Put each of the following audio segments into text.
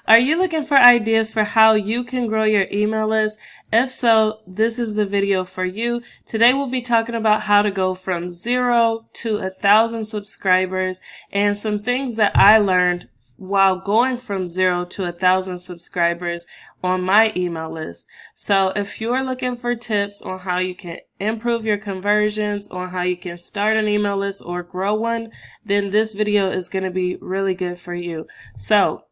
Are you looking for ideas for how you can grow your email list? If so, this is the video for you. Today we'll be talking about how to go from 0 to 1,000 subscribers and some things that I learned while going from 0 to 1,000 subscribers on my email list. So if you're looking for tips on how you can improve your conversions, on how you can start an email list or grow one, then this video is going to be really good for you. So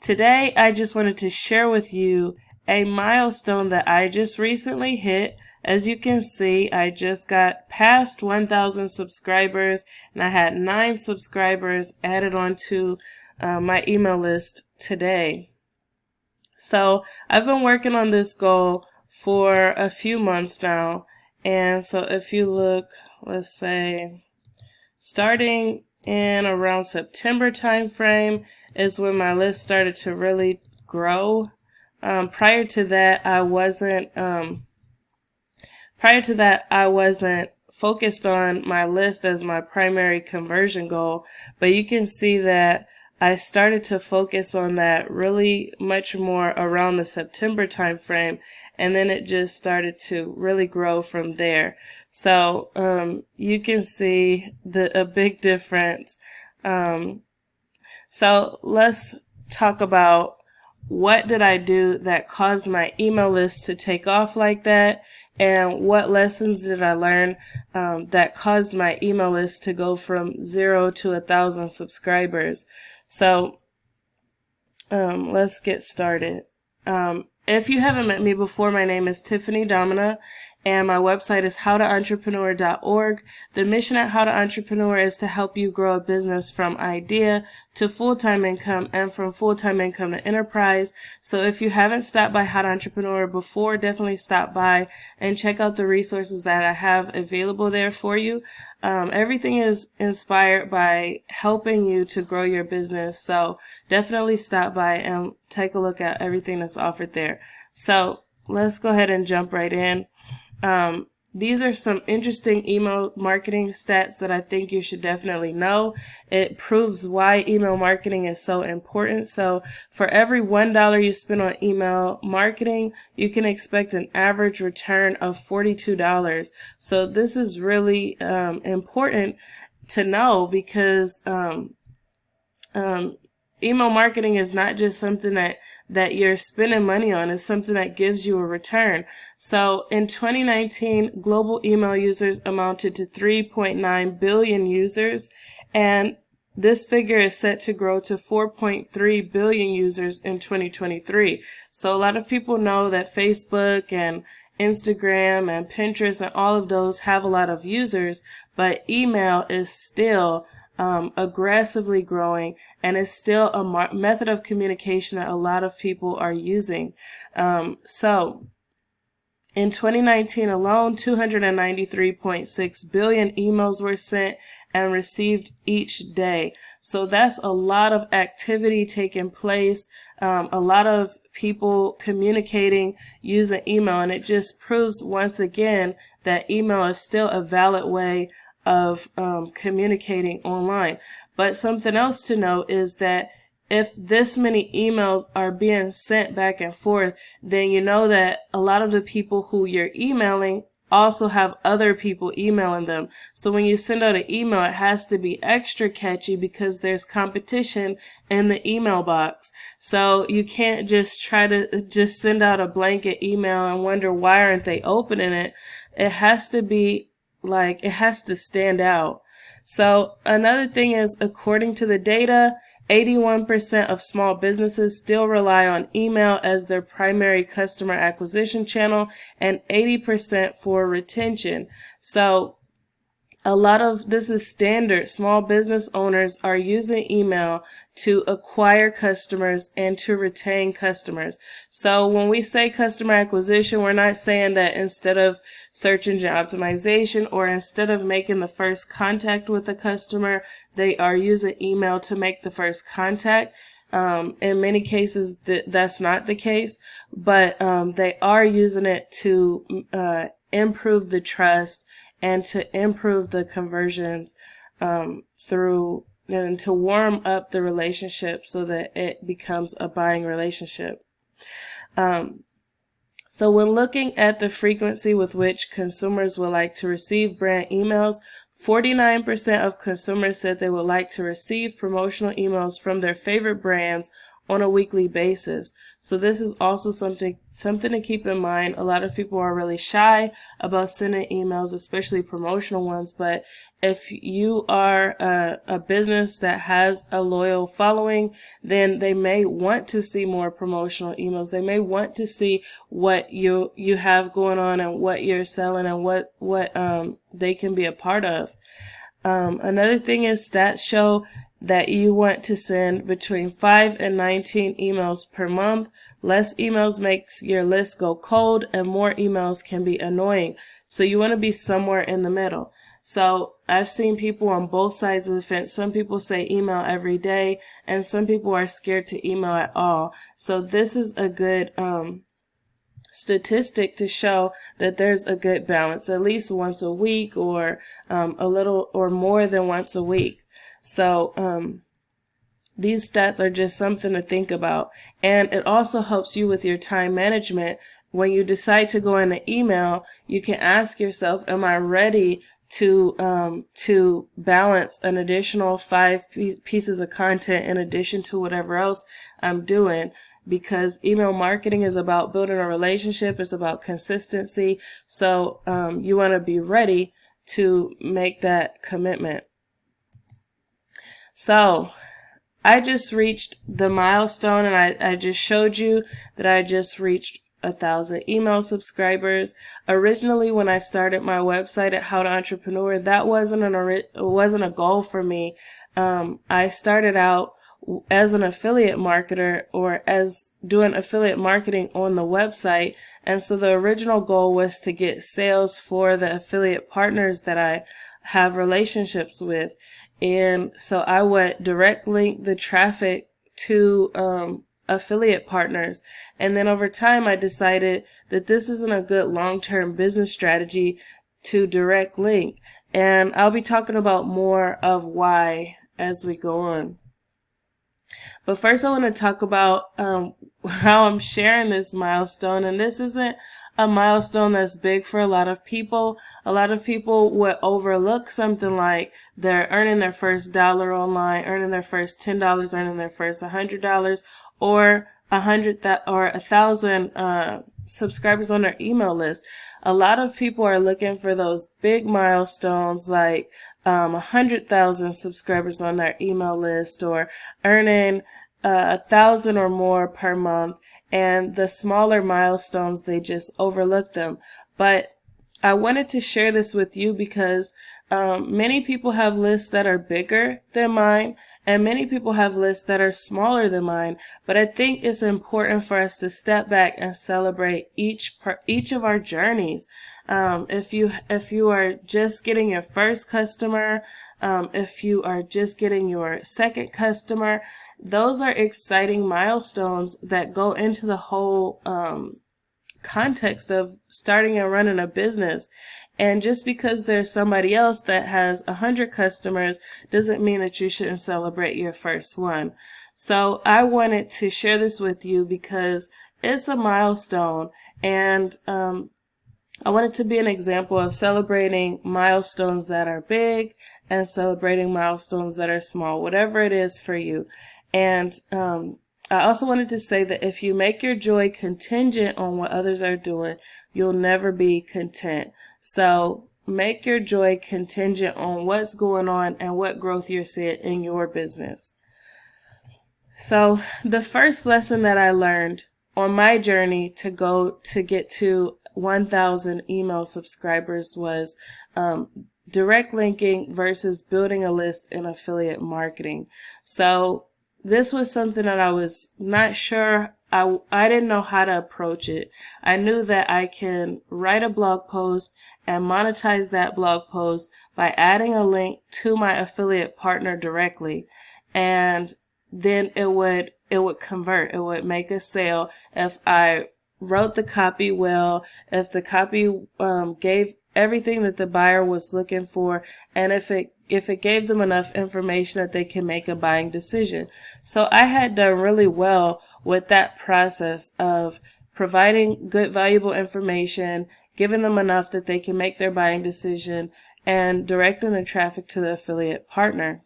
today I just wanted to share with you a milestone that I just recently hit. As you can see, I just got past 1,000 subscribers and I had 9 subscribers added onto my email list today. So I've been working on this goal for a few months now, and so if you look, let's say starting in around September time frame is when my list started to really grow. Prior to that I wasn't focused on my list as my primary conversion goal, but you can see that I started to focus on that really much more around the September time frame, and then it just started to really grow from there. So you can see a big difference. So let's talk about what did I do that caused my email list to take off like that, and what lessons did I learn that caused my email list to go from 0 to 1,000 subscribers. So let's get started. If you haven't met me before, my name is Tiffany Domena, and my website is howtoentrepreneur.org. The mission at How to Entrepreneur is to help you grow a business from idea to full-time income and from full-time income to enterprise. So if you haven't stopped by How to Entrepreneur before, definitely stop by and check out the resources that I have available there for you. Everything is inspired by helping you to grow your business. So definitely stop by and take a look at everything that's offered there. So let's go ahead and jump right in. These are some interesting email marketing stats that I think you should definitely know. It proves why email marketing is so important. So for every $1 you spend on email marketing, you can expect an average return of $42. So this is really important to know, because email marketing is not just something that you're spending money on. It's something that gives you a return. So in 2019, global email users amounted to 3.9 billion users, and this figure is set to grow to 4.3 billion users in 2023. So a lot of people know that Facebook and Instagram and Pinterest and all of those have a lot of users, but email is still aggressively growing, and is still a method of communication that a lot of people are using. So in 2019 alone, 293.6 billion emails were sent and received each day. So that's a lot of activity taking place, a lot of people communicating using email, and it just proves once again that email is still a valid way of communicating online. But something else to note is that if this many emails are being sent back and forth, then you know that a lot of the people who you're emailing also have other people emailing them. So when you send out an email, it has to be extra catchy because there's competition in the email box. So you can't just try to just send out a blanket email and wonder why aren't they opening it. It has to be it has to stand out. So another thing is, according to the data, 81% of small businesses still rely on email as their primary customer acquisition channel, and 80% for retention. So a lot of this is standard. Small business owners are using email to acquire customers and to retain customers. So when we say customer acquisition, we're not saying that instead of search engine optimization or instead of making the first contact with a customer, they are using email to make the first contact. In many cases, that's not the case, but they are using it to improve the trust and to improve the conversions through and to warm up the relationship so that it becomes a buying relationship. So when looking at the frequency with which consumers would like to receive brand emails, 49% of consumers said they would like to receive promotional emails from their favorite brands on a weekly basis. So this is also something to keep in mind. A lot of people are really shy about sending emails, especially promotional ones. But if you are a business that has a loyal following, then they may want to see more promotional emails. They may want to see what you have going on and what you're selling and what they can be a part of. Another thing is stats show that you want to send between 5 and 19 emails per month. Less emails makes your list go cold, and more emails can be annoying. So you want to be somewhere in the middle. So I've seen people on both sides of the fence. Some people say email every day, and some people are scared to email at all. So this is a good statistic to show that there's a good balance, at least once a week or a little or more than once a week. So these stats are just something to think about. And it also helps you with your time management. When you decide to go in an email, you can ask yourself, am I ready to balance an additional 5 pieces of content in addition to whatever else I'm doing? Because email marketing is about building a relationship. It's about consistency. So you want to be ready to make that commitment. So I just reached the milestone, and I just showed you that I just reached 1,000 email subscribers. Originally, when I started my website at How to Entrepreneur, that wasn't a goal for me. I started out as an affiliate marketer, or as doing affiliate marketing on the website. And so the original goal was to get sales for the affiliate partners that I have relationships with. And so I would direct link the traffic to affiliate partners. And then over time, I decided that this isn't a good long-term business strategy to direct link. And I'll be talking about more of why as we go on. But first, I want to talk about how I'm sharing this milestone. And this isn't a milestone that's big for a lot of people. A lot of people would overlook something like they're earning their first dollar online, earning their first $10, earning their first $100, or 1,000 subscribers on their email list. A lot of people are looking for those big milestones like 100,000 subscribers on their email list, or earning 1,000 or more per month. And the smaller milestones, they just overlook them. But I wanted to share this with you because many people have lists that are bigger than mine, and many people have lists that are smaller than mine. But I think it's important for us to step back and celebrate each of our journeys. If you are just getting your first customer, if you are just getting your second customer, those are exciting milestones that go into the whole context of starting and running a business. And just because there's somebody else that has 100 customers doesn't mean that you shouldn't celebrate your first one. So I wanted to share this with you because it's a milestone, and I want it to be an example of celebrating milestones that are big and celebrating milestones that are small, whatever it is for you. And I also wanted to say that if you make your joy contingent on what others are doing, you'll never be content. So make your joy contingent on what's going on and what growth you're seeing in your business. So the first lesson that I learned on my journey to get to 1,000 email subscribers was direct linking versus building a list in affiliate marketing. So this was something that I was not sure. I didn't know how to approach it. I knew that I can write a blog post and monetize that blog post by adding a link to my affiliate partner directly, and then it would convert. It would make a sale if I wrote the copy well, if the copy gave everything that the buyer was looking for, and if it gave them enough information that they can make a buying decision. So I had done really well with that process of providing good, valuable information, giving them enough that they can make their buying decision, and directing the traffic to the affiliate partner.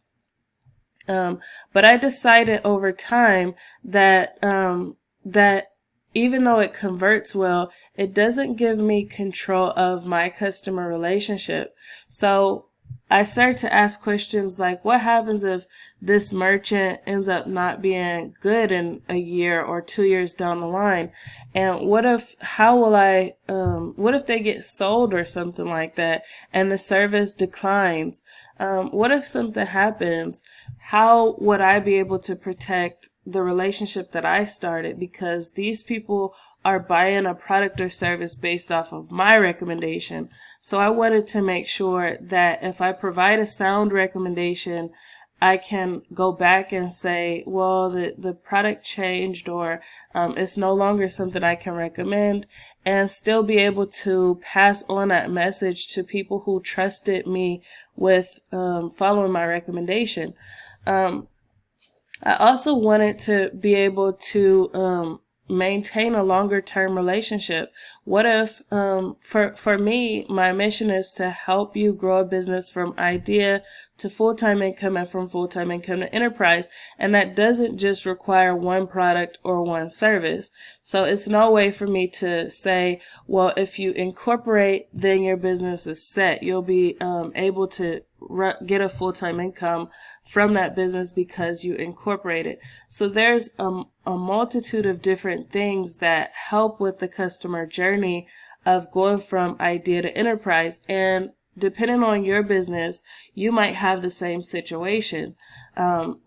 But I decided over time that even though it converts well, it doesn't give me control of my customer relationship. So I started to ask questions like, what happens if this merchant ends up not being good in a year or 2 years down the line? And what if they get sold or something like that and the service declines? What if something happens? How would I be able to protect the relationship that I started? Because these people are buying a product or service based off of my recommendation. So I wanted to make sure that if I provide a sound recommendation, I can go back and say, well, the product changed, or it's no longer something I can recommend, and still be able to pass on that message to people who trusted me with following my recommendation. I also wanted to be able to maintain a longer term relationship. What if, for me, my mission is to help you grow a business from idea to full-time income and from full-time income to enterprise. And that doesn't just require one product or one service. So it's no way for me to say, well, if you incorporate, then your business is set. You'll be able to get a full-time income from that business because you incorporate it. So there's a multitude of different things that help with the customer journey of going from idea to enterprise. And depending on your business, you might have the same situation.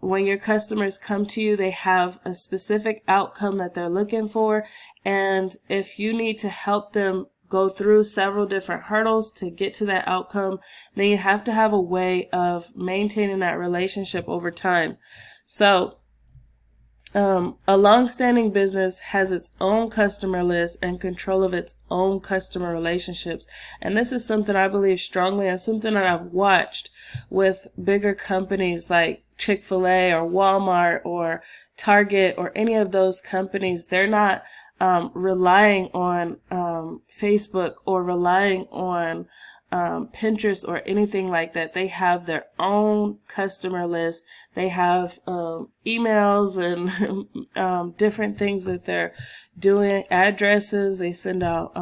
When your customers come to you, they have a specific outcome that they're looking for. And if you need to help them go through several different hurdles to get to that outcome, then you have to have a way of maintaining that relationship over time. So a long-standing business has its own customer list and control of its own customer relationships. And this is something I believe strongly, and something that I've watched with bigger companies like Chick-fil-A or Walmart or Target or any of those companies. They're not relying on Facebook or relying on Pinterest or anything like that. They have their own customer list. They have emails and different things that they're doing, addresses. They send out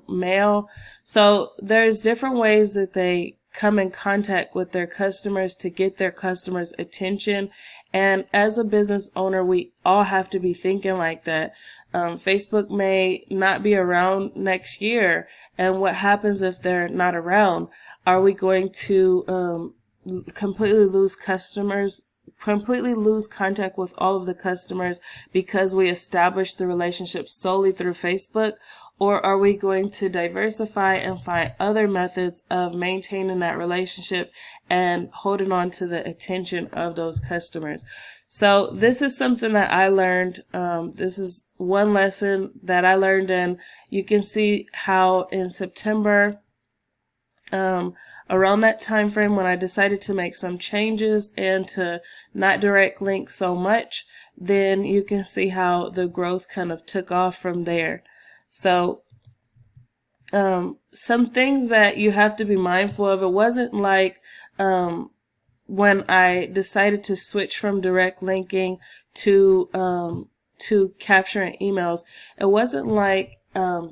mail. So there's different ways that they come in contact with their customers to get their customers' attention. And as a business owner, we all have to be thinking like that. Facebook may not be around next year. And what happens if they're not around? Are we going to completely lose customers, completely lose contact with all of the customers because we established the relationship solely through Facebook? Or are we going to diversify and find other methods of maintaining that relationship and holding on to the attention of those customers? So this is something that I learned. This is one lesson that I learned, and you can see how in September, around that time frame when I decided to make some changes and to not direct link so much, then you can see how the growth kind of took off from there. So some things that you have to be mindful of. It wasn't like when I decided to switch from direct linking to capturing emails, it wasn't like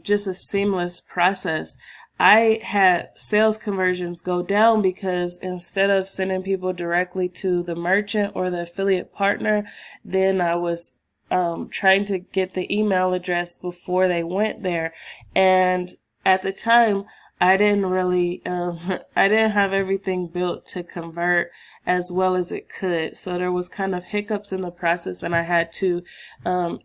just a seamless process. I had sales conversions go down because instead of sending people directly to the merchant or the affiliate partner, then I was trying to get the email address before they went there. And at the time, I didn't really, I didn't have everything built to convert as well as it could. So there was kind of hiccups in the process, and I had to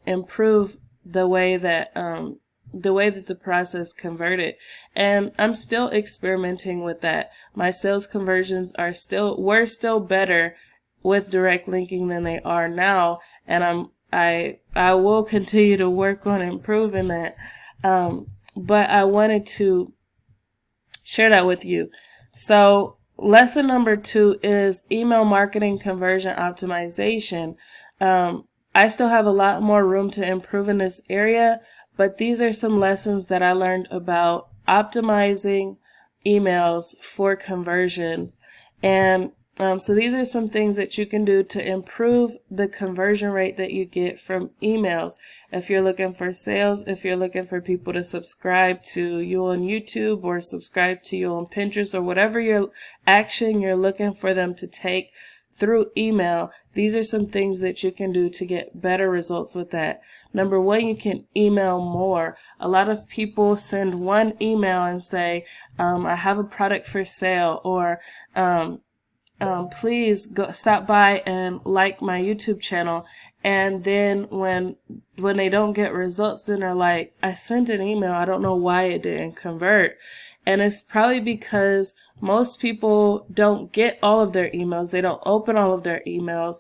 improve the way that the process converted. And I'm still experimenting with that. My sales conversions were still better with direct linking than they are now, and I will continue to work on improving that. But I wanted to share that with you. So lesson number 2 is email marketing conversion optimization. I still have a lot more room to improve in this area, but these are some lessons that I learned about optimizing emails for conversion. And so these are some things that you can do to improve the conversion rate that you get from emails. If you're looking for sales, if you're looking for people to subscribe to you on YouTube or subscribe to you on Pinterest or whatever your action you're looking for them to take through email, these are some things that you can do to get better results with that. Number 1, you can email more. A lot of people send one email and say, I have a product for sale, or please go stop by and like my YouTube channel. And then when they don't get results, then they're like, I sent an email, I don't know why it didn't convert. And it's probably because most people don't get all of their emails. They don't open all of their emails.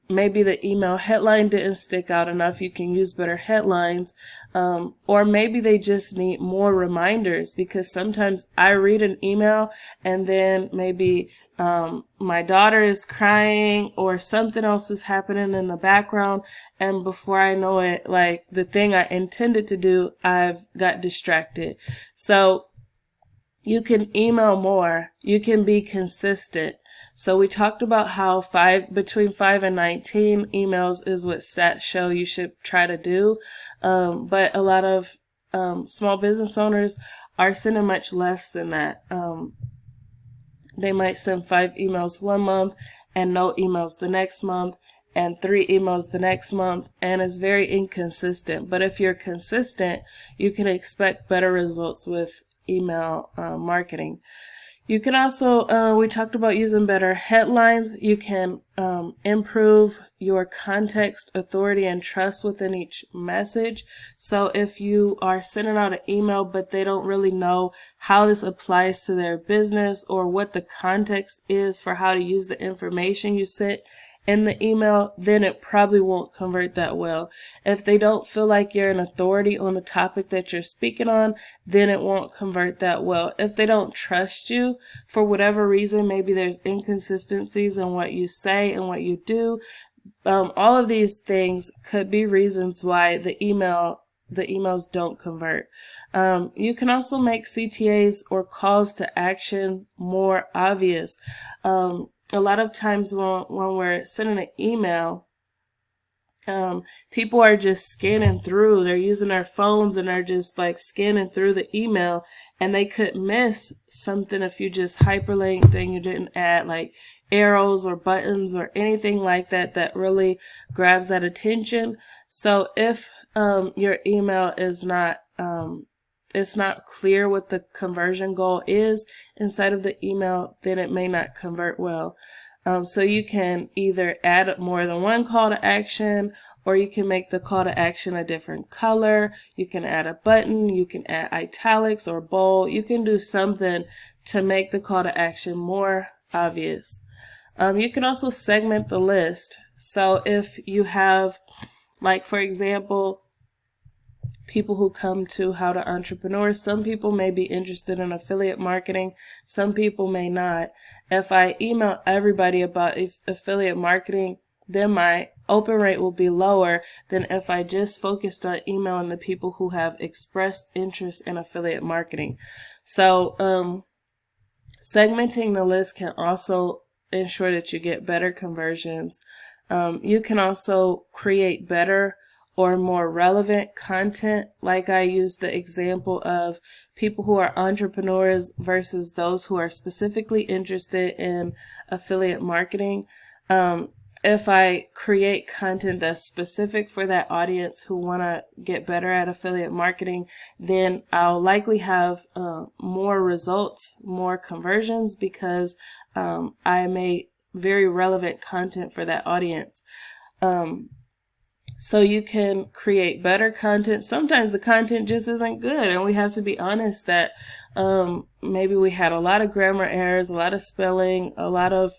Maybe the email headline didn't stick out enough. You can use better headlines. Or maybe they just need more reminders, because sometimes I read an email and then maybe my daughter is crying or something else is happening in the background, and before I know it, like the thing I intended to do, I've got distracted. So you can email more. You can be consistent. So we talked about how between 5 and 19 emails is what stats show you should try to do. But a lot of small business owners are sending much less than that. They might send 5 emails one month and no emails the next month, and 3 emails the next month, and it's very inconsistent. But if you're consistent, you can expect better results with email marketing. You can also, we talked about using better headlines. You can improve your context, authority, and trust within each message. So if you are sending out an email, but they don't really know how this applies to their business or what the context is for how to use the information you sent in the email, then it probably won't convert that well. If they don't feel like you're an authority on the topic that you're speaking on, then it won't convert that well. If they don't trust you for whatever reason, maybe there's inconsistencies in what you say and what you do, all of these things could be reasons why the emails don't convert. You can also make CTAs or calls to action more obvious. A lot of times when we're sending an email, people are just scanning through. They're using their phones and they're just like scanning through the email, and they could miss something if you just hyperlinked and you didn't add like arrows or buttons or anything like that that really grabs that attention. So if your email is not it's not clear what the conversion goal is inside of the email, then it may not convert well. So you can either add more than one call to action, or you can make the call to action a different color. You can add a button, you can add italics or bold. You can do something to make the call to action more obvious. You can also segment the list. So if you have, like, for example, people who come to How to Entrepreneur, some people may be interested in affiliate marketing, some people may not. If I email everybody about affiliate marketing, then my open rate will be lower than if I just focused on emailing the people who have expressed interest in affiliate marketing. So segmenting the list can also ensure that you get better conversions. You can also create better or more relevant content, like I used the example of people who are entrepreneurs versus those who are specifically interested in affiliate marketing. If I create content that's specific for that audience who want to get better at affiliate marketing, then I'll likely have more results, more conversions, because I made very relevant content for that audience. So you can create better content. Sometimes the content just isn't good, and we have to be honest that maybe we had a lot of grammar errors, a lot of spelling, a lot of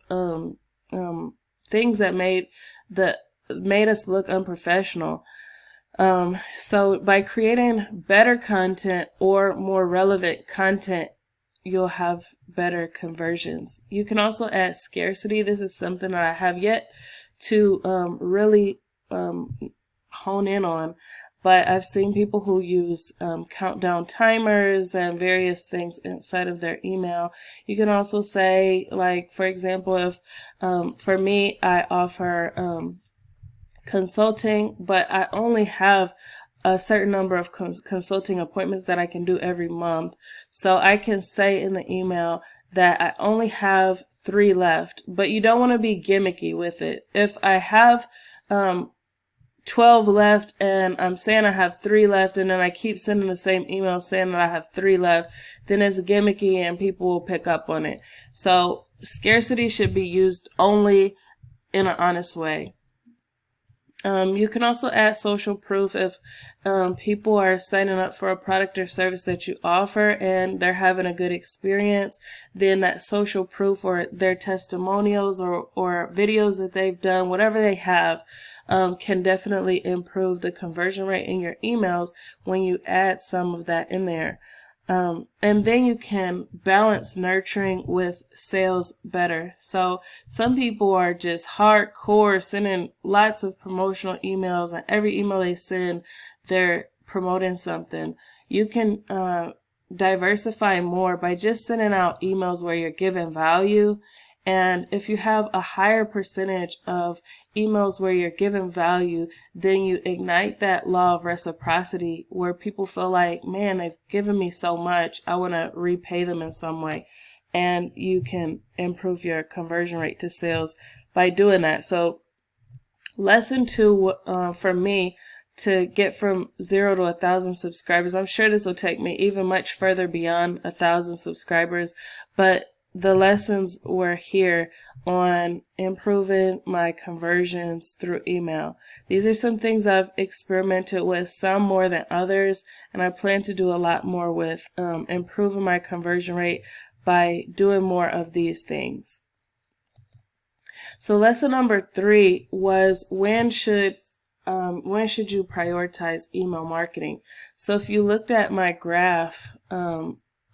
things that made us look unprofessional. So by creating better content or more relevant content, you'll have better conversions. You can also add scarcity. This is something that I have yet to really hone in on, but I've seen people who use countdown timers and various things inside of their email. You can also say, like, for example, if for me, I offer consulting, but I only have a certain number of consulting appointments that I can do every month. So I can say in the email that I only have 3 left, but you don't want to be gimmicky with it. If I have 12 left and I'm saying I have 3 left, and then I keep sending the same email saying that I have 3 left, then it's gimmicky and people will pick up on it. So scarcity should be used only in an honest way. You can also add social proof if people are signing up for a product or service that you offer and they're having a good experience. Then that social proof, or their testimonials or videos that they've done, whatever they have, can definitely improve the conversion rate in your emails when you add some of that in there. And then you can balance nurturing with sales better. So some people are just hardcore sending lots of promotional emails, and every email they send, they're promoting something. You can diversify more by just sending out emails where you're giving value. And if you have a higher percentage of emails where you're giving value, then you ignite that law of reciprocity where people feel like, man, they've given me so much, I want to repay them in some way. And you can improve your conversion rate to sales by doing that. So lesson 2 for me, to get from 0 to 1,000 subscribers. I'm sure this will take me even much further beyond 1,000 subscribers, but the lessons were here on improving my conversions through email. These are some things I've experimented with, some more than others, and I plan to do a lot more with improving my conversion rate by doing more of these things. So lesson number 3 was when should you prioritize email marketing? So if you looked at my graph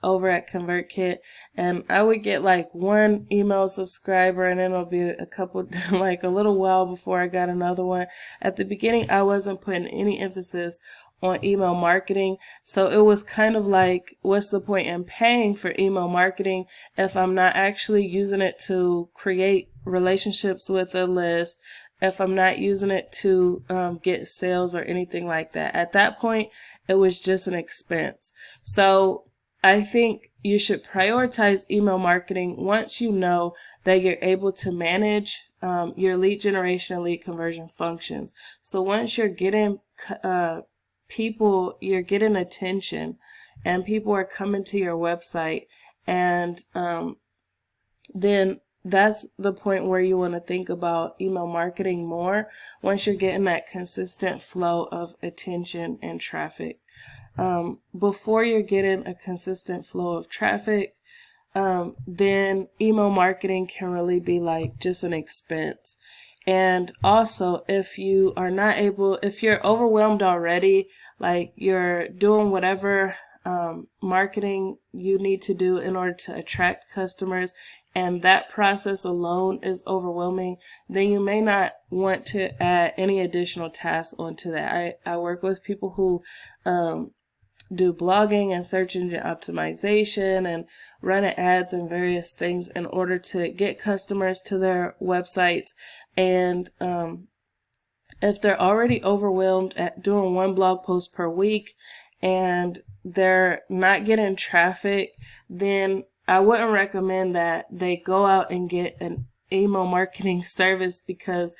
over at ConvertKit, and I would get like 1 email subscriber, and then it'll be a couple, like a little while before I got another one. At the beginning, I wasn't putting any emphasis on email marketing. So it was kind of like, what's the point in paying for email marketing if I'm not actually using it to create relationships with a list, if I'm not using it to get sales or anything like that? At that point, it was just an expense. So I think you should prioritize email marketing once you know that you're able to manage your lead generation and lead conversion functions. So once you're getting people, you're getting attention, and people are coming to your website, and then that's the point where you want to think about email marketing more, once you're getting that consistent flow of attention and traffic. Before you're getting a consistent flow of traffic, then email marketing can really be like just an expense. And also, if you are not able, if you're overwhelmed already, like you're doing whatever marketing you need to do in order to attract customers, and that process alone is overwhelming, then you may not want to add any additional tasks onto that. I work with people who do blogging and search engine optimization and running ads and various things in order to get customers to their websites. And if they're already overwhelmed at doing 1 blog post per week and they're not getting traffic, then I wouldn't recommend that they go out and get an email marketing service, because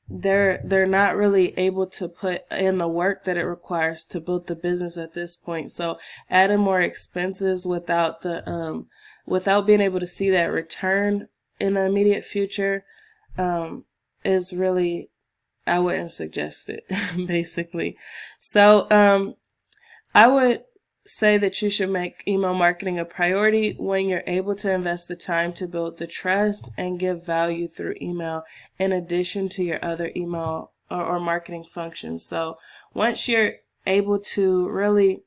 they're not really able to put in the work that it requires to build the business at this point. So adding more expenses without without being able to see that return in the immediate future is really, I wouldn't suggest it, basically. So I would say that you should make email marketing a priority when you're able to invest the time to build the trust and give value through email, in addition to your other email or marketing functions. So once you're able to really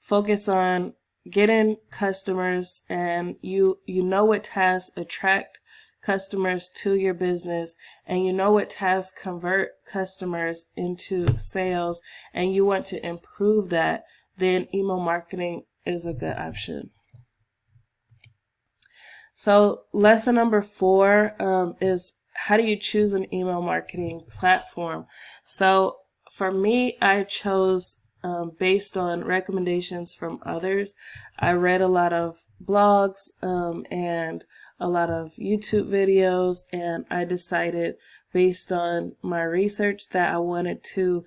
focus on getting customers, and you know what tasks attract customers to your business, and you know what tasks convert customers into sales, and you want to improve that, then email marketing is a good option. So lesson number 4 is, how do you choose an email marketing platform? So for me, I chose based on recommendations from others. I read a lot of blogs and a lot of YouTube videos, and I decided based on my research that I wanted to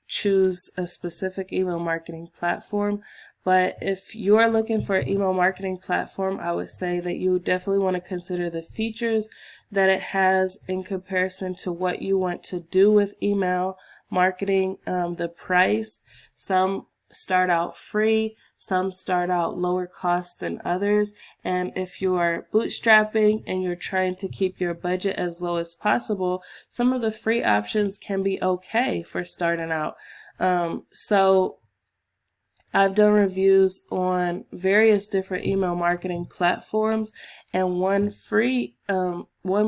choose a specific email marketing platform. But if you're looking for an email marketing platform, I would say that you definitely want to consider the features that it has in comparison to what you want to do with email marketing, the price. Some start out free, some start out lower cost than others. And if you are bootstrapping and you're trying to keep your budget as low as possible, some of the free options can be okay for starting out. So I've done reviews on various different email marketing platforms, and one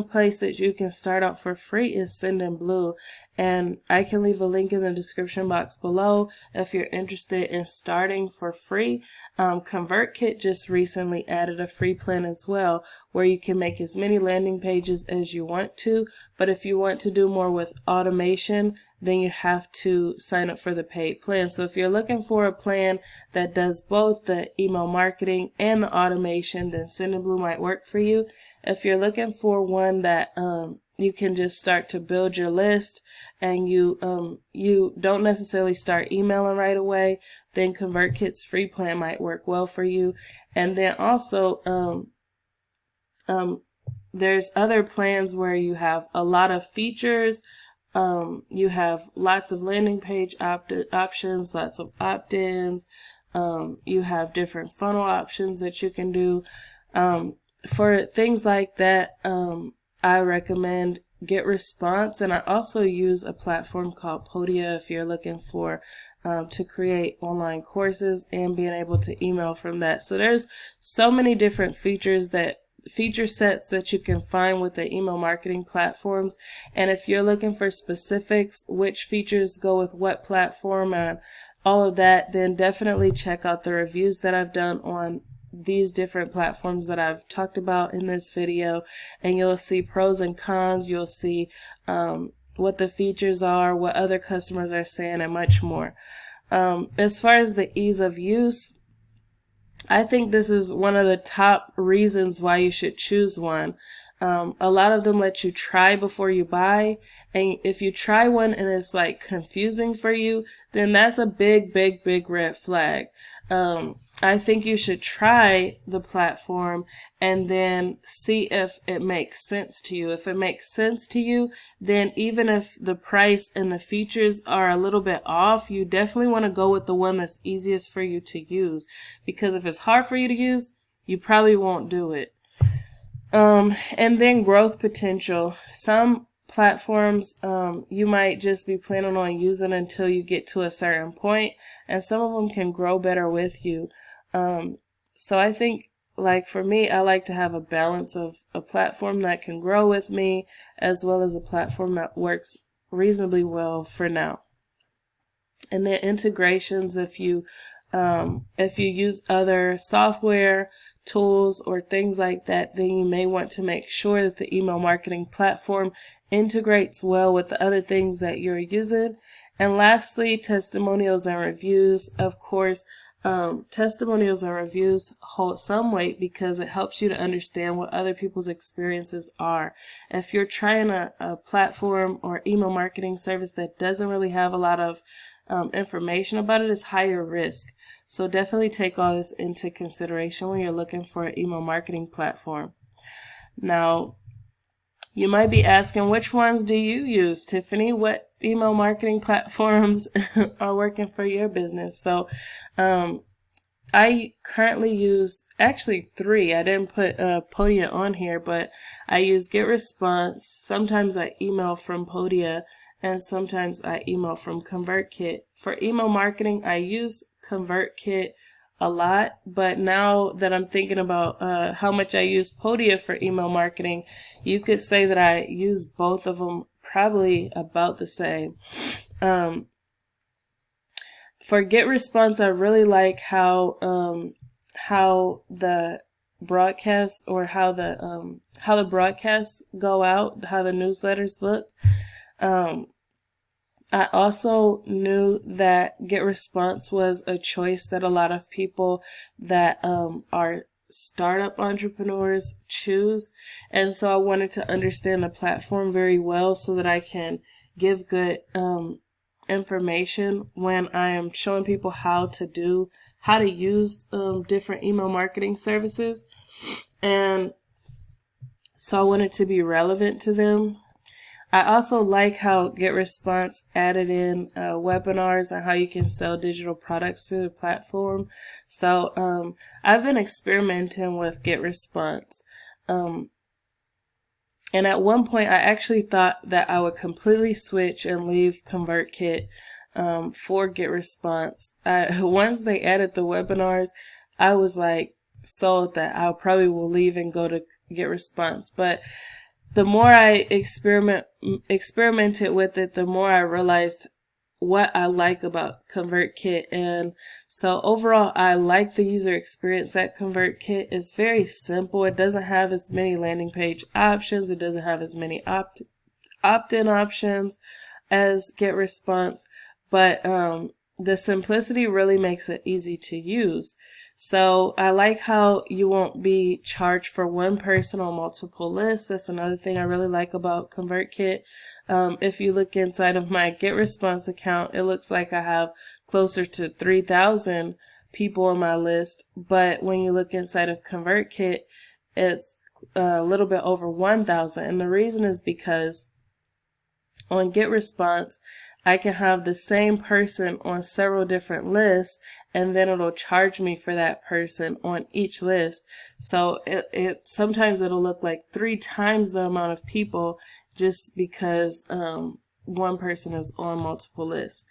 place that you can start out for free is Sendinblue, and I can leave a link in the description box below if you're interested in starting for free. ConvertKit just recently added a free plan as well, where you can make as many landing pages as you want to, but if you want to do more with automation, then you have to sign up for the paid plan. So if you're looking for a plan that does both the email marketing and the automation, then Sendinblue might work for you. If you're looking for one that you can just start to build your list, and you don't necessarily start emailing right away, then ConvertKit's free plan might work well for you. And then also there's other plans where you have a lot of features. You have lots of landing page options, lots of opt-ins. You have different funnel options that you can do. For things like that, I recommend GetResponse, and I also use a platform called Podia if you're looking for to create online courses and being able to email from that. So there's so many different feature sets that you can find with the email marketing platforms. And if you're looking for specifics, which features go with what platform and all of that, then definitely check out the reviews that I've done on these different platforms that I've talked about in this video, and you'll see pros and cons. You'll see what the features are, what other customers are saying, and much more. As far as the ease of use, I think this is one of the top reasons why you should choose one. A lot of them let you try before you buy, and if you try one and it's like confusing for you, then that's a big red flag. I think you should try the platform and then see if it makes sense to you. If it makes sense to you, then even if the price and the features are a little bit off, you definitely want to go with the one that's easiest for you to use, because if it's hard for you to use, you probably won't do it. And then growth potential. Some platforms you might just be planning on using until you get to a certain point, and some of them can grow better with you. So I think, like for me, I like to have a balance of a platform that can grow with me, as well as a platform that works reasonably well for now. And then integrations, if you use other software tools or things like that, then you may want to make sure that the email marketing platform integrates well with the other things that you're using. And lastly, testimonials and reviews. Of course, testimonials and reviews hold some weight because it helps you to understand what other people's experiences are. If you're trying a platform or email marketing service that doesn't really have a lot of information about it, is higher risk. So definitely take all this into consideration when you're looking for an email marketing platform. Now, you might be asking, which ones do you use, Tiffany? What email marketing platforms are working for your business? So I currently use actually three. I didn't put Podia on here, but I use GetResponse. Sometimes I email from Podia, and sometimes I email from ConvertKit. For email marketing, I use ConvertKit a lot, but now that I'm thinking about how much I use Podia for email marketing, you could say that I use both of them probably about the same. For GetResponse, I really like how the broadcasts or how the broadcasts go out, how the newsletters look. I also knew that GetResponse was a choice that a lot of people that are startup entrepreneurs choose, and so I wanted to understand the platform very well so that I can give good information when I am showing people how to use different email marketing services, and so I wanted to be relevant to them. I also like how GetResponse added in webinars and how you can sell digital products to the platform. So I've been experimenting with GetResponse. And at one point, I actually thought that I would completely switch and leave ConvertKit for GetResponse. Once they added the webinars, I was like sold that I probably will leave and go to GetResponse. But the more I experimented with it, the more I realized what I like about ConvertKit. And so overall, I like the user experience at ConvertKit. It's very simple. It doesn't have as many landing page options. It doesn't have as many opt-in options as GetResponse, but the simplicity really makes it easy to use. So I like how you won't be charged for one person on multiple lists. That's another thing I really like about ConvertKit. If you look inside of my GetResponse account, it looks like I have closer to 3,000 people on my list. But when you look inside of ConvertKit, it's a little bit over 1,000. And the reason is because on GetResponse, I can have the same person on several different lists, and then it'll charge me for that person on each list. So it sometimes it'll look like 3 times the amount of people just because one person is on multiple lists.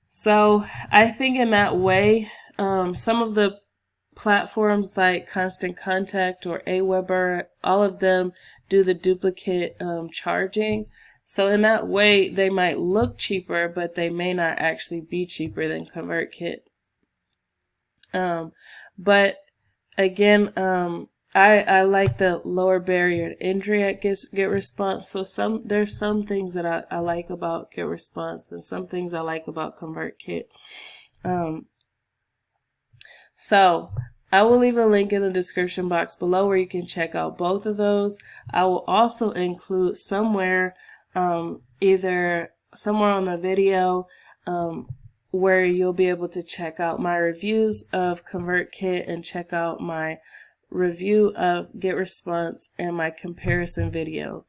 So I think in that way, some of the platforms like Constant Contact or Aweber, all of them do the duplicate charging. So in that way, they might look cheaper, but they may not actually be cheaper than ConvertKit. But again, I like the lower barrier to entry at GetResponse. So there's some things that I like about GetResponse and some things I like about ConvertKit. So I will leave a link in the description box below where you can check out both of those. I will also include somewhere, either somewhere on the video, where you'll be able to check out my reviews of ConvertKit and check out my review of GetResponse and my comparison video.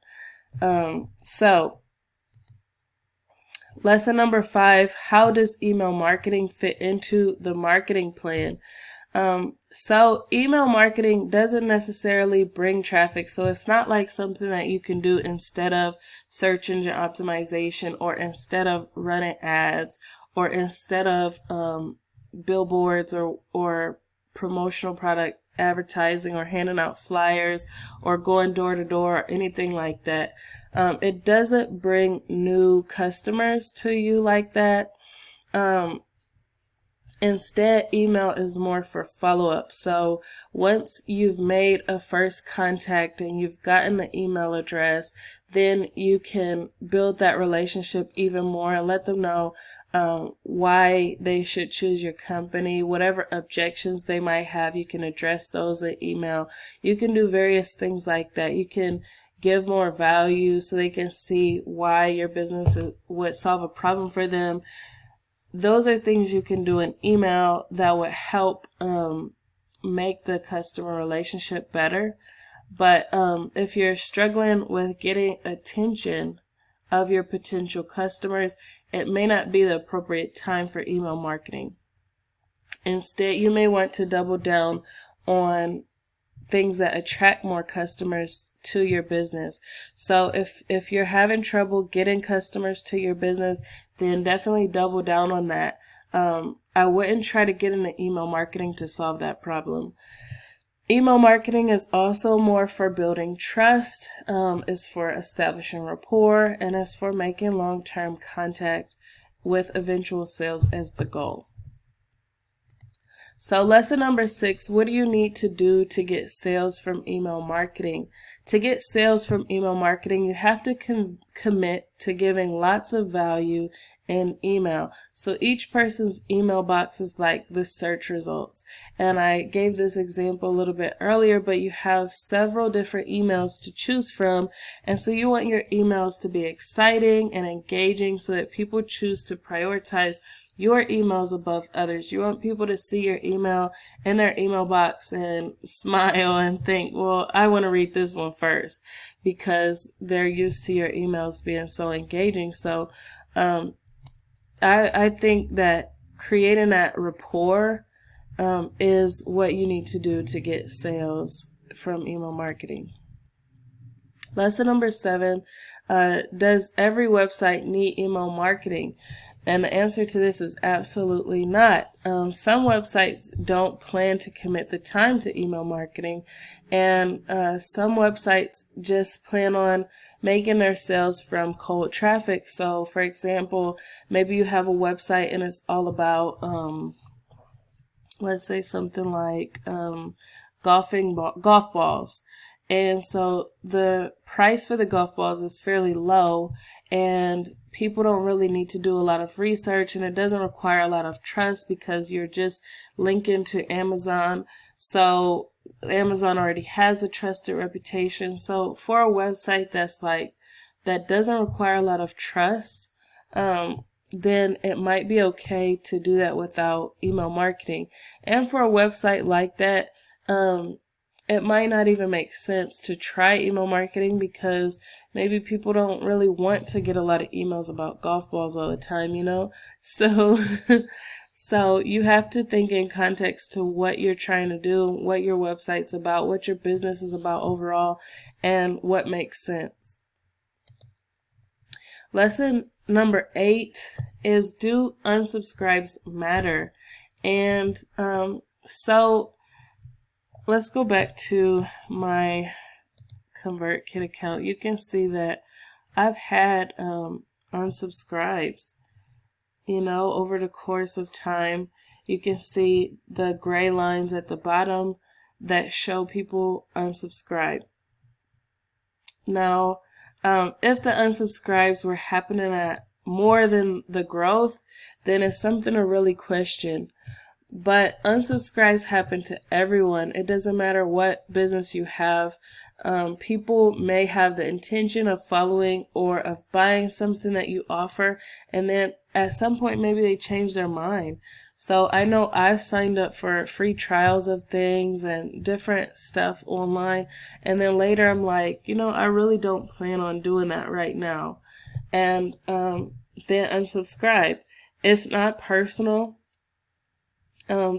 So lesson number 5, how does email marketing fit into the marketing plan? So email marketing doesn't necessarily bring traffic. So it's not like something that you can do instead of search engine optimization or instead of running ads or instead of billboards or promotional product advertising or handing out flyers or going door to door or anything like that. It doesn't bring new customers to you like that. Instead, email is more for follow-up. So once you've made a first contact and you've gotten the email address, then you can build that relationship even more and let them know why they should choose your company. Whatever objections they might have, you can address those in email. You can do various things like that. You can give more value so they can see why your business would solve a problem for them. Those are things you can do in email that would help make the customer relationship better. But if you're struggling with getting attention of your potential customers, it may not be the appropriate time for email marketing. Instead, you may want to double down on things that attract more customers to your business. So if you're having trouble getting customers to your business, then definitely double down on that. I wouldn't try to get into email marketing to solve that problem. Email marketing is also more for building trust, is for establishing rapport, and is for making long-term contact with eventual sales as the goal. So lesson number 6, what do you need to do to get sales from email marketing? To get sales from email marketing, you have to commit to giving lots of value in email. So each person's email box is like the search results. And I gave this example a little bit earlier, but you have several different emails to choose from. And so you want your emails to be exciting and engaging so that people choose to prioritize your emails above others. You want people to see your email in their email box and smile and think, well, I want to read this one first, because they're used to your emails being so engaging. So I think that creating that rapport is what you need to do to get sales from email marketing. Lesson number 7, does every website need email marketing? And the answer to this is absolutely not. Some websites don't plan to commit the time to email marketing, and some websites just plan on making their sales from cold traffic. So, for example, maybe you have a website and it's all about, let's say something like golf balls. And so the price for the golf balls is fairly low, and people don't really need to do a lot of research, and it doesn't require a lot of trust because you're just linking to Amazon. So Amazon already has a trusted reputation. So for a website that doesn't require a lot of trust, then it might be okay to do that without email marketing. And for a website like that, it might not even make sense to try email marketing because maybe people don't really want to get a lot of emails about golf balls all the time, you know? So, so you have to think in context to what you're trying to do, what your website's about, what your business is about overall, and what makes sense. Lesson number 8 is, do unsubscribes matter? And so let's go back to my ConvertKit account. You can see that I've had unsubscribes, you know, over the course of time. You can see the gray lines at the bottom that show people unsubscribe. Now, if the unsubscribes were happening at more than the growth, then it's something to really question. But unsubscribes happen to everyone. It doesn't matter what business you have. People may have the intention of following or of buying something that you offer, and then at some point maybe they change their mind. So I know I've signed up for free trials of things and different stuff online, and then later I'm like, you know, I really don't plan on doing that right now, and then unsubscribe. It's not personal.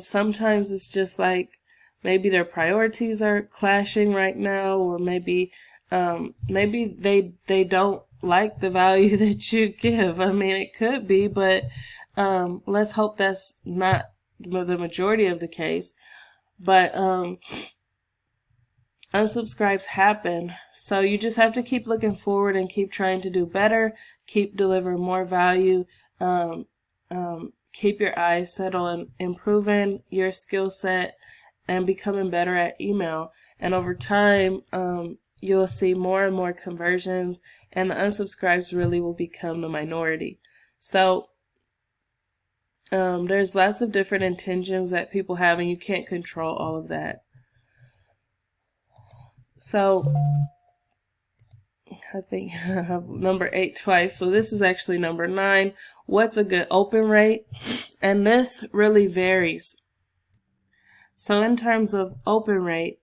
Sometimes it's just like maybe their priorities are clashing right now, or maybe they don't like the value that you give. I mean, it could be, but let's hope that's not the majority of the case. But unsubscribes happen, so you just have to keep looking forward and keep trying to do better, keep delivering more value. Keep your eyes set on improving your skill set and becoming better at email. And over time, you'll see more and more conversions, and the unsubscribes really will become the minority. So there's lots of different intentions that people have, and you can't control all of that. So I think I have number 8 twice. So this is actually number 9. What's a good open rate? And this really varies. So in terms of open rate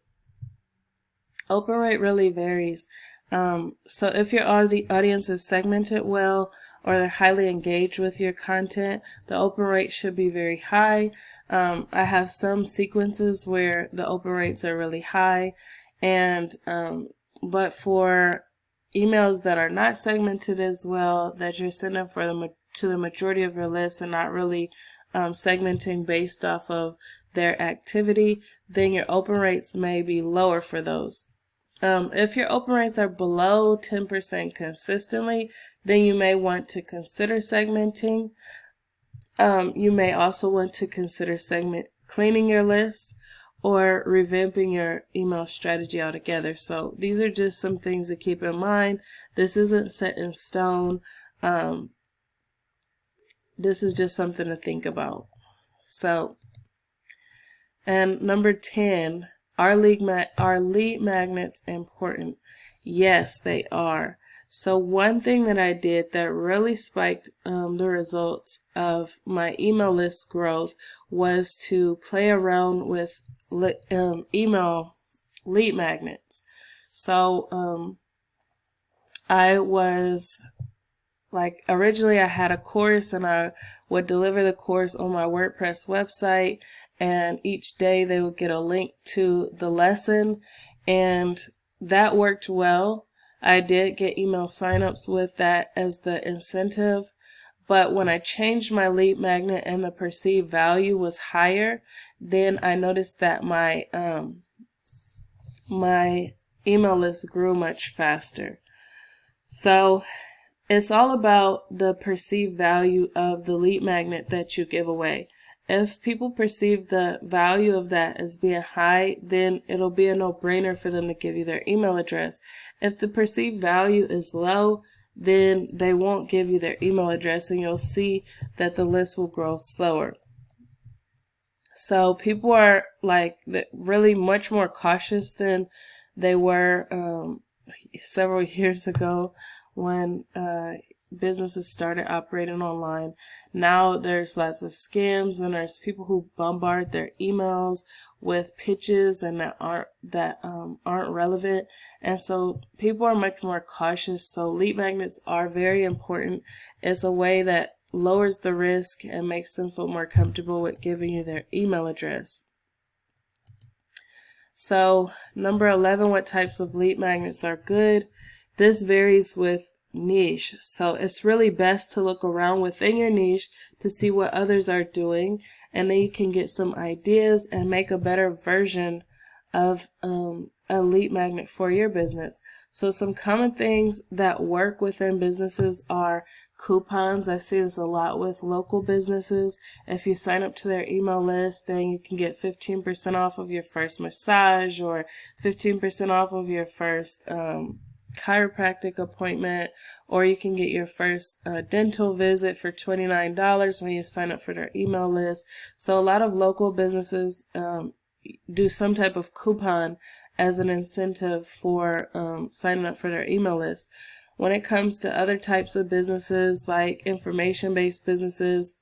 really varies. So if your audience is segmented well or they're highly engaged with your content, the open rate should be very high. I have some sequences where the open rates are really high, and but for emails that are not segmented as well, that you're sending to the majority of your list and not really segmenting based off of their activity, then your open rates may be lower for those. If your open rates are below 10% consistently, then you may want to consider segmenting. You may also want to consider cleaning your list or revamping your email strategy altogether. So these are just some things to keep in mind. This isn't set in stone. This is just something to think about. So, and number 10, are lead magnets important? Yes, they are. So one thing that I did that really spiked the results of my email list growth was to play around with email lead magnets. So I was originally I had a course, and I would deliver the course on my WordPress website, and each day they would get a link to the lesson, and that worked well. I did get email signups with that as the incentive, but when I changed my lead magnet and the perceived value was higher, then I noticed that my my email list grew much faster. So it's all about the perceived value of the lead magnet that you give away. If people perceive the value of that as being high, then it'll be a no-brainer for them to give you their email address. If the perceived value is low, then they won't give you their email address, and you'll see that the list will grow slower. So people are really much more cautious than they were several years ago when businesses started operating online. Now there's lots of scams, and there's people who bombard their emails with pitches and that aren't relevant, and so people are much more cautious. So lead magnets are very important. It's a way that lowers the risk and makes them feel more comfortable with giving you their email address. So number 11, what types of lead magnets are good? This varies with niche. So it's really best to look around within your niche to see what others are doing, and then you can get some ideas and make a better version of a lead magnet for your business. So some common things that work within businesses are coupons. I see this a lot with local businesses. If you sign up to their email list, then you can get 15% off of your first massage, or 15% off of your first chiropractic appointment, or you can get your first dental visit for $29 when you sign up for their email list. So a lot of local businesses do some type of coupon as an incentive for signing up for their email list. When it comes to other types of businesses, like information-based businesses,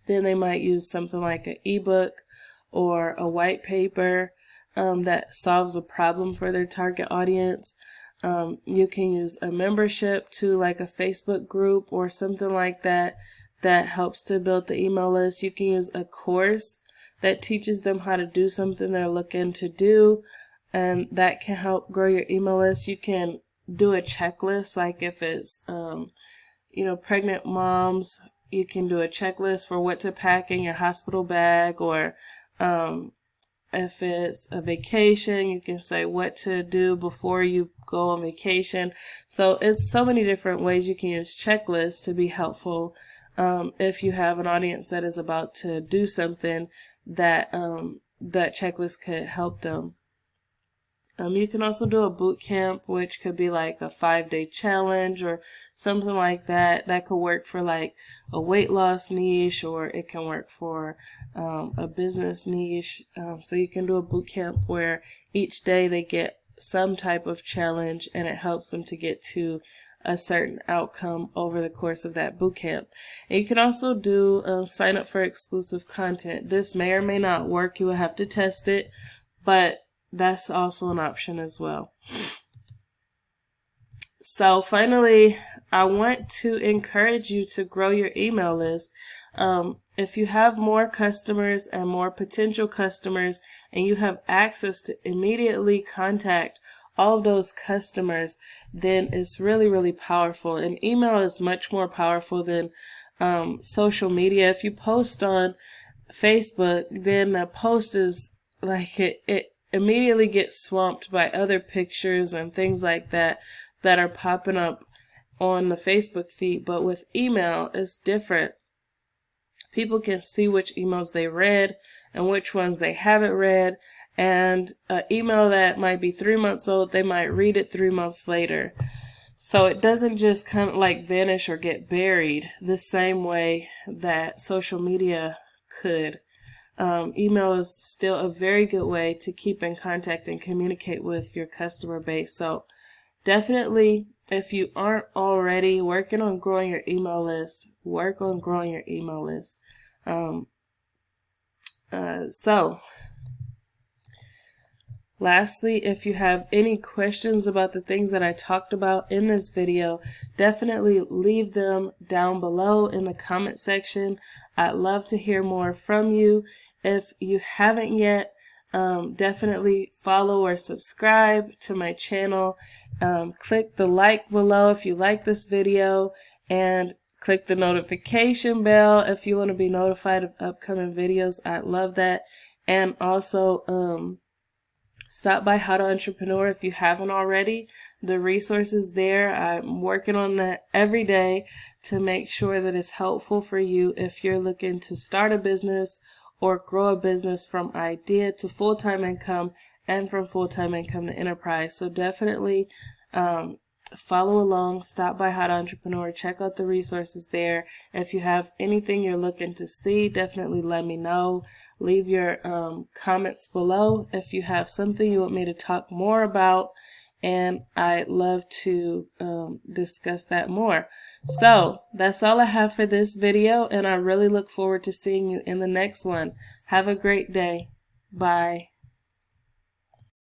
then they might use something like an ebook or a white paper that solves a problem for their target audience. You can use a membership to like a Facebook group or something like that that helps to build the email list. You can use a course that teaches them how to do something they're looking to do, and that can help grow your email list. You can do a checklist, like if it's pregnant moms, you can do a checklist for what to pack in your hospital bag, or if it's a vacation, you can say what to do before you go on vacation. So it's so many different ways you can use checklists to be helpful if you have an audience that is about to do something that that checklist could help them. You can also do a boot camp, which could be like a 5-day challenge or something like that. That could work for like a weight loss niche, or it can work for a business niche. So you can do a boot camp where each day they get some type of challenge, and it helps them to get to a certain outcome over the course of that boot camp. And you can also do sign up for exclusive content. This may or may not work. You will have to test it, but that's also an option as well. So finally, I want to encourage you to grow your email list. If you have more customers and more potential customers, and you have access to immediately contact all of those customers, then it's really, really powerful. And email is much more powerful than social media. If you post on Facebook, then the post is like it immediately gets swamped by other pictures and things like that are popping up on the Facebook feed. But with email, it's different. People can see which emails they read and which ones they haven't read. And an email that might be 3 months old, they might read it 3 months later. So it doesn't just kind of like vanish or get buried the same way that social media could. Email is still a very good way to keep in contact and communicate with your customer base. So definitely, if you aren't already working on growing your email list, work on growing your email list. Lastly, if you have any questions about the things that I talked about in this video, definitely leave them down below in the comment section. I'd love to hear more from you. If you haven't yet, definitely follow or subscribe to my channel. Click the like below if you like this video, and click the notification bell if you want to be notified of upcoming videos. I'd love that. And also, stop by How to Entrepreneur if you haven't already. The resources there, I'm working on that every day to make sure that it's helpful for you if you're looking to start a business or grow a business from idea to full-time income and from full-time income to enterprise. So definitely follow along, stop by How to Entrepreneur, check out the resources there. If you have anything you're looking to see, definitely let me know. Leave your comments below if you have something you want me to talk more about, and I'd love to discuss that more. So that's all I have for this video, and I really look forward to seeing you in the next one. Have a great day. Bye.